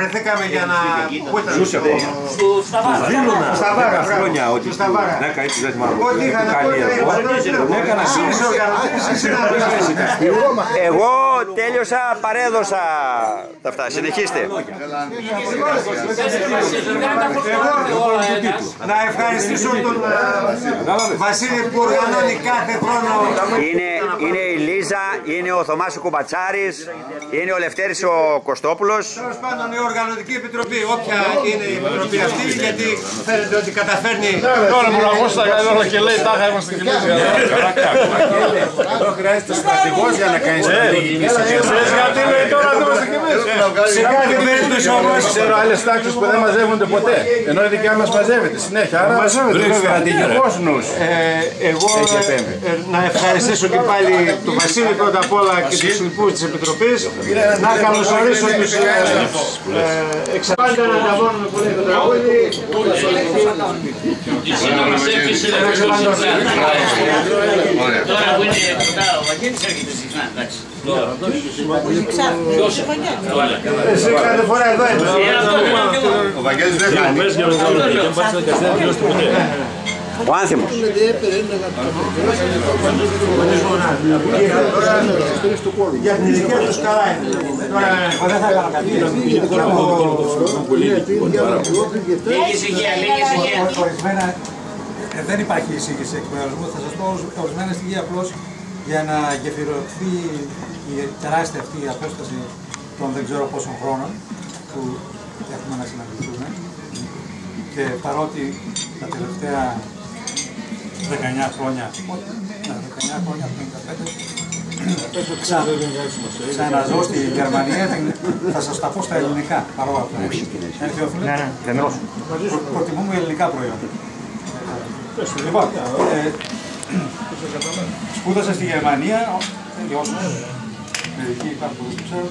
βρεθήκαμε για να... Πού ήταν? Ζούσε εδώ. Στα Βάρα. Χρόνια ότι να κάνει τη ζήτημα. Ό,τι είχα να πω, έκανα Εγώ τέλειωσα, παρέδωσα τα αυτά. Συνεχίστε. Να ευχαριστήσω τον Βασίλη που οργανώνει κάθε χρόνο. Είναι η Λίζα, είναι ο Θωμάς ο Κουμπατσάρης, είναι ο Λευτέρης ο Κωστόπουλος. Τέλος πάντων η Οργανωτική Επιτροπή, όποια είναι η Επιτροπή αυτή, γιατί φαίνεται ότι καταφέρνει. Τώρα μου λαγώ στα γαλλόνα και λέει τάχα είμαστε και εμείς. Εδώ χρειάζεται στρατηγός για να κάνει στρατηγική σχέση. Γιατί λέει τώρα είμαστε και εμείς. Σε κάθε περίπτωση όμως. Ξέρω άλλες τάξεις που δεν μαζεύονται ποτέ. Ενώ η δικιά μας μαζεύεται συνέχεια. Άρα στρατηγικός νους. Εγώ να ευχαριστήσω και πάλι τον Βασίλη πρώτα απ' όλα και τους λοιπούς της Επιτροπής. Να καλωσορίσω τους εξαπάντα να ανταμώνουμε πολύ το τραγούδι. Τώρα που είναι κοντά ο Βαγγέλης έρχεται συχνά, εντάξει. Εσύ κάθε φορά εδώ είναι. Ο Βαγγέλης δεν κάνει. Ο Άνθιμος. Για την ηλικία τους καλά είναι. Τώρα δεν θα έκανα κάτι. Λίγη ησυχία, λίγη ησυχία. Δεν υπάρχει εισήγηση εκπαιδευτικού. Θα σας πω ορισμένα στοιχεία απλώς για να γεφυρωθεί η τεράστια αυτή η απόσταση των δεν ξέρω πόσων χρόνων που έχουμε να συναντηθούμε. Και παρότι τα τελευταία 19 χρόνια, 19 χρόνια, 55, ξαναζώ στη Γερμανία, θα σας τα πω στα ελληνικά παρόλα αυτά. Προτιμούμε ελληνικά προϊόντα. Λοιπόν, σπούδασα στη Γερμανία, για όσους μερικοί υπάρχουν που ξέρω.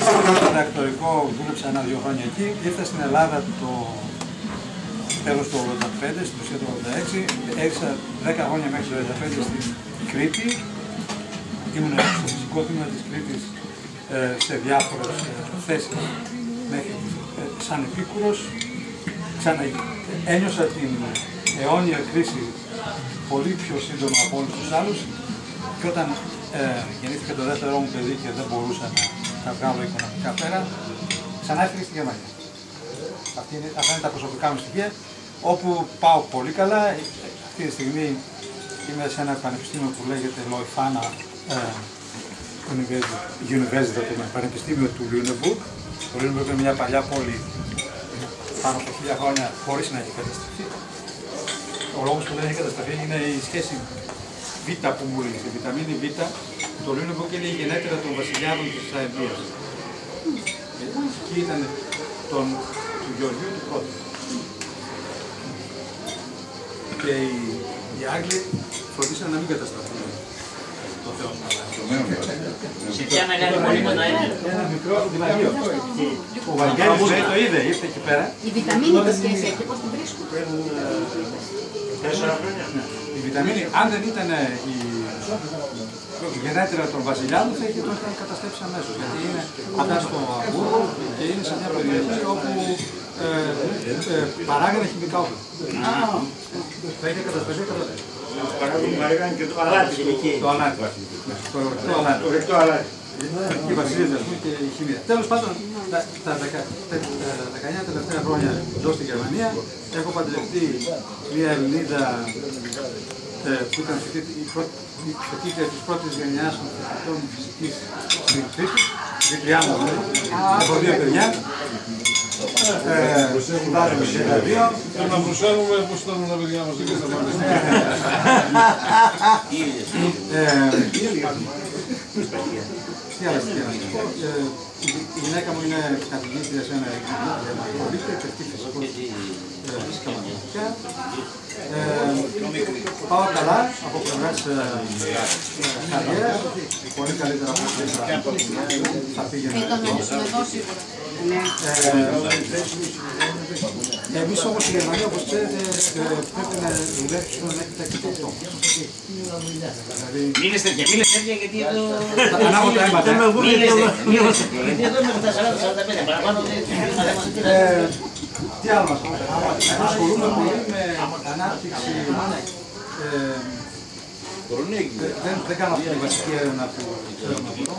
Στο διδακτορικό δούλεψα 1-2 χρόνια εκεί. Ήρθα στην Ελλάδα το τέλος του 1985, στην ουσία του 1986. Έριξα 10 χρόνια μέχρι το 1995 στην Κρήτη. Ήμουν στο φυσικό τμήμα της Κρήτης σε διάφορες θέσεις μέχρι σαν επίκουρος. Ένιωσα την αιώνια κρίση πολύ πιο σύντομα από όλους τους άλλους και όταν γεννήθηκε το δεύτερό μου παιδί και δεν μπορούσα να τα βγάλω οικονομικά πέρα, ξανά έφυγε στη Γερμανία. Αυτά είναι τα προσωπικά μου στοιχεία, όπου πάω πολύ καλά. Αυτή τη στιγμή είμαι σε ένα πανεπιστήμιο που λέγεται Leuphana University, το πανεπιστήμιο του Lüneburg. Το Lüneburg είναι μια παλιά πόλη πάνω από 1000 χρόνια χωρίς να έχει καταστραφεί. Ο λόγος που δεν έχει καταστραφεί είναι η σχέση Β που μου λέει. Η βιταμίνη Β, το Lüneburg είναι η γενέτειρα των βασιλιάδων της Αεμπίας. Εκεί ήταν του Γεωργίου του πρώτου. Και οι Άγγλοι φροντίσαν να μην καταστραφούν το Θεό. Σε ποια μεγάλη μονίμωτα είναι? Ένα μικρό δημαγείο. Ο Βαγγέλης το είδε, ήρθε εκεί πέρα. Η βιταμίνη τι σχέση έχει, πώς την βρίσκουν? 4 χρόνια. Η βιταμίνη, αν δεν ήταν η γενέτειρα των βασιλιάδων, θα είχε τότε καταστρέψει αμέσως. Γιατί είναι κοντά στο Αμβούργο και είναι σε μια περιοχή όπου παράγανε χημικά όπλα. Θα είχε καταστρέψει κατά τέτοιο. Παράγανε και το αλάτι εκεί. Το αλάτι. Το ρεκτό αλάτι. Εκεί βασίζεται και η χημία. Τέλος πάντων, τα 19 τελευταία χρόνια ζω στη Γερμανία. Έχω παντρευτεί μια Ελληνίδα που ήταν φοιτήτρια της πρώτης γενιάς των φοιτητών φυσικής στην Κρήτη. Δίπλιά μου, έχω 2 παιδιά. Σπουδάζουμε σε ένα 2. Να προσέχουμε πώς στέλνουν τα παιδιά μας εκεί στα πανεπιστήμια. Τι άλλα στοιχεία να σας πω. Η γυναίκα μου είναι καθηγήτρια σε ένα εκπαιδευτικό και αυτή φυσικά μαθηματικά. Πάω καλά από πλευράς καριέρας, πολύ καλύτερα από ό,τι θα πήγαινε. Εμείς όμως στη Γερμανία, όπως ξέρετε, πρέπει να δουλέψουμε μέχρι τα 68. Μείνες τέτοια, γιατί εδώ... Ανάβω τα αίματα. Μείνες τέτοια, γιατί εδώ με τα 40-45 παραπάνω τι άλλο μας πούμε. Ασχολούμαι πολύ με ανάπτυξη. Δεν κάνω αυτή τη βασική έρευνα που θέλω να βρω.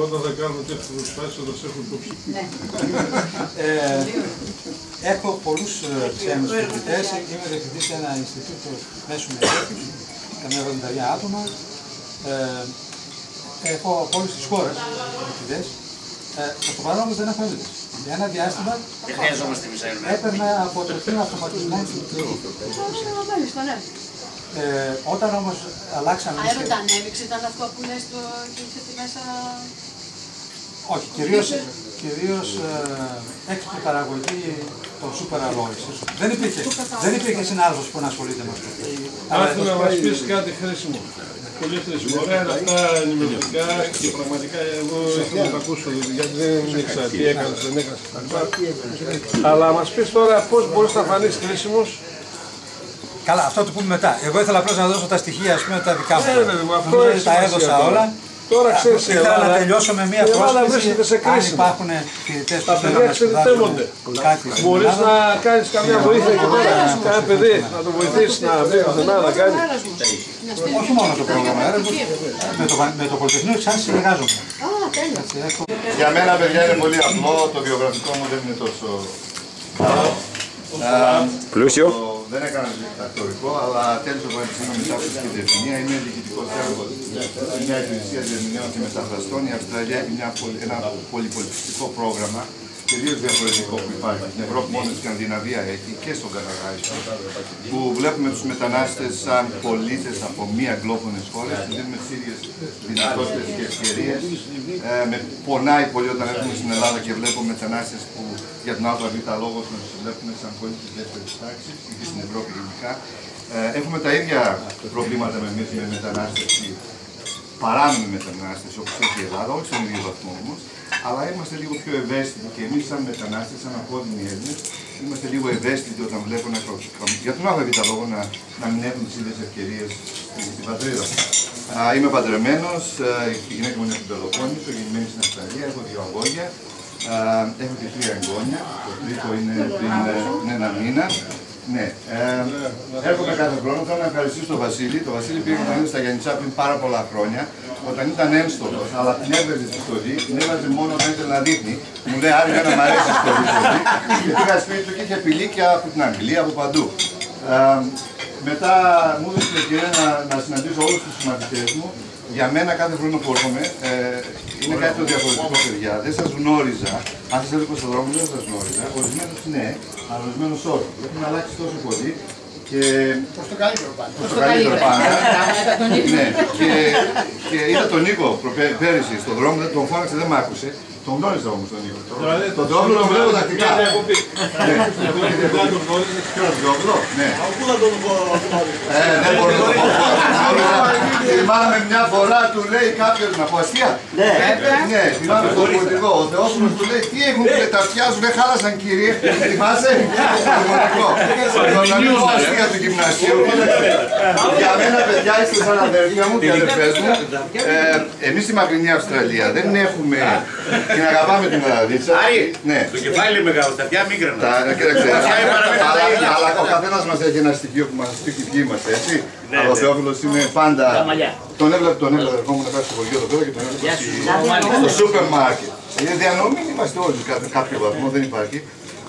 Όταν θα κάνουμε τέτοιες προσπάθειες θα σε έχουν υπόψη. Έχω πολλούς ξένους φοιτητές. Είμαι διευθυντής σε ένα Ινστιτούτο Μέσου Μεγέθους, καμιά 70 άτομα. Έχω από όλες τις χώρες φοιτητές. Στο παρόν όμως δεν έχω Έλληνες. Για ένα διάστημα έπαιρνα από το τμήμα αυτοματισμών του Τουρκίου. Όταν όμως αλλάξαμε... Aerodynamics ήταν αυτό που λες το μέσα... Όχι, κυρίως έξυπνη παραγωγή των super alloys. Δεν υπήρχε συνάδελφος που να ασχολείται με αυτό. Άθελα να μας πεις κάτι χρήσιμο. Πολύ χρήσιμο. Ωραία αυτά ενημερωτικά και πραγματικά εγώ ήθελα να τα ακούσω γιατί δεν ήξερα τι έκανες, δεν έκανες. Αλλά μας πεις τώρα πώς μπορείς να φανείς χρήσιμος. Καλά, αυτό το πούμε μετά. Εγώ ήθελα απλώς να δώσω τα στοιχεία, ας πούμε, τα δικά μου. Αυτό τα έδωσα όλα. Τώρα ξέρεις, ήθελα να τελειώσω με μία πρόσκληση. Αν υπάρχουν φοιτητές που θέλουν να σπουδάσουν κάτι. Μπορείς να κάνεις καμιά βοήθεια εκεί πέρα, κανένα παιδί, να το βοηθήσεις να βρει καθένα να κάνει. Όχι μόνο το πρόγραμμα έρευνας, με το Πολυτεχνείο σαν συνεργάζομαι. Για μένα, παιδιά, είναι πολύ απλό. Το βιογραφικό μου δεν είναι τόσο πλούσιο. Δεν έκανα διδακτορικό, αλλά τέλειωσα το Πανεπιστήμιο Μετάφρασης και Διερμηνία. Είμαι διοικητικός έργος σε μια υπηρεσία διερμηνέων και μεταφραστών. Η Αυστραλία έχει ένα πολυπολιτιστικό πρόγραμμα, τελείως διαφορετικό που υπάρχει στην Ευρώπη, μόνο στη Σκανδιναβία έχει και στον Καναδά, που βλέπουμε τους μετανάστες σαν πολίτες από μη αγγλόφωνες χώρες, που δίνουμε τις ίδιες δυνατότητες και ευκαιρίες. Με πονάει πολύ όταν έρχομαι στην Ελλάδα και βλέπω μετανάστες που για τον ΑΒ λόγο τους βλέπουμε σαν πολίτες δεύτερης τάξης και στην Ευρώπη γενικά. Έχουμε τα ίδια προβλήματα με μετανάστευση, παράνομοι μετανάστες όπως έχει η Ελλάδα, όχι στον ίδιο βαθμό όμως, αλλά είμαστε λίγο πιο ευαίσθητοι και εμείς σαν μετανάστες, σαν απόδημοι Έλληνες, είμαστε λίγο ευαίσθητοι όταν βλέπουν για τον ΑΒ λόγο να μην έχουν τις ίδιες ευκαιρίες στην πατρίδα μου. Είμαι παντρεμένος, η γυναίκα μου είναι από την Πελοπόννησο, γεννημένη στην Αυστραλία, έχω 2 αγόρια. Έχω και 3 εγγόνια, το τρίτο είναι πριν ένα μήνα. Ναι, έρχομαι κάθε χρόνο, θέλω να ευχαριστήσω τον Βασίλη. Το Βασίλη πήγε να στα Γιαννιτσά πριν πάρα πολλά χρόνια, όταν ήταν ένστολος, αλλά την έβγαζε στη στολή, την έβαζε μόνο όταν ήθελε να δείχνει. Μου λέει, Άρη, να μ' αρέσει η στολή. Και πήγα σπίτι του και είχε πηλίκια από την Αγγλία, από παντού. Μετά μου έδωσε την ευκαιρία να συναντήσω όλους τους συμμαθητές μου. Για μένα κάθε χρόνο που έρχομαι είναι κάτι το διαφορετικό, παιδιά. Δεν σας γνώριζα. Αν σας έβλεπα στον δρόμο δεν σας γνώριζα. Ορισμένους ναι, αλλά ορισμένους όχι. Έχουμε αλλάξει τόσο πολύ. Προς το καλύτερο πάντα. Προς το καλύτερο πάντα. Ναι, και είδα τον Νίκο πέρυσι στον δρόμο, τον φώναξε, δεν μ' άκουσε. Τον γνώριζα όμως τον Νίκο. Τον Θεόφιλο τον βλέπω τακτικά. Ποιος Θεόφιλο? Ναι. Πού θα τον γνώριζα? Δεν μπορώ να το πω. Θυμάμαι μια φορά του λέει κάποιος να πω αστεία. Ναι, θυμάμαι τον πολιτικό. Ο Θεόφιλος του λέει τι έχουν και τα φτιάζουν, χάλασαν κύριε. Θυμάσαι? Να μην πω αστεία του γυμνασίου. Για μένα παιδιά είστε σαν αδέρφια μου και αδερφές μου. Εμείς στη μακρινή Αυστραλία δεν έχουμε την αγαπάμε την Ελλαδίτσα. Άρη, το κεφάλι είναι μεγάλο, τα αυτιά μικρά. Αλλά ο καθένας μας έχει ένα στοιχείο που μας στοιχεί ποιοι είμαστε, έτσι. Αλλά ο Θεόφιλος είναι πάντα... Τον έβλεπε ερχόμουν να πάει στο χωριό εδώ πέρα και τον έβλεπε στο σούπερ μάρκετ. Είναι διανομή, είμαστε όλοι σε κάποιο βαθμό, δεν υπάρχει.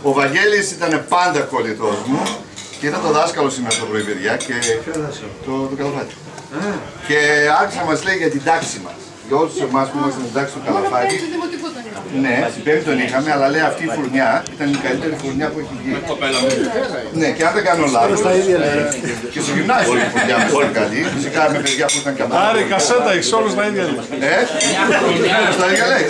Ο Βαγγέλης ήταν πάντα κολλητός μου και ήταν το δάσκαλο σήμερα το πρωί, παιδιά, και το Καλαφάτι. Και άρχισε να μας λέει για την τάξη μας. Για όλους εμάς που είμαστε στην τάξη του Καλαφάτη. Ναι, στην Πέμπτη τον είχαμε, αλλά λέει αυτή η φουρνιά ήταν η καλύτερη φουρνιά που έχει βγει. Ναι, και αν δεν κάνω λάθος, και στο γυμνάσιο η φουρνιά μας ήταν καλή. Φυσικά με παιδιά που ήταν και από... Άρη, κασέτα, έχεις όλους τα ίδια λέει. Στα ίδια λέει.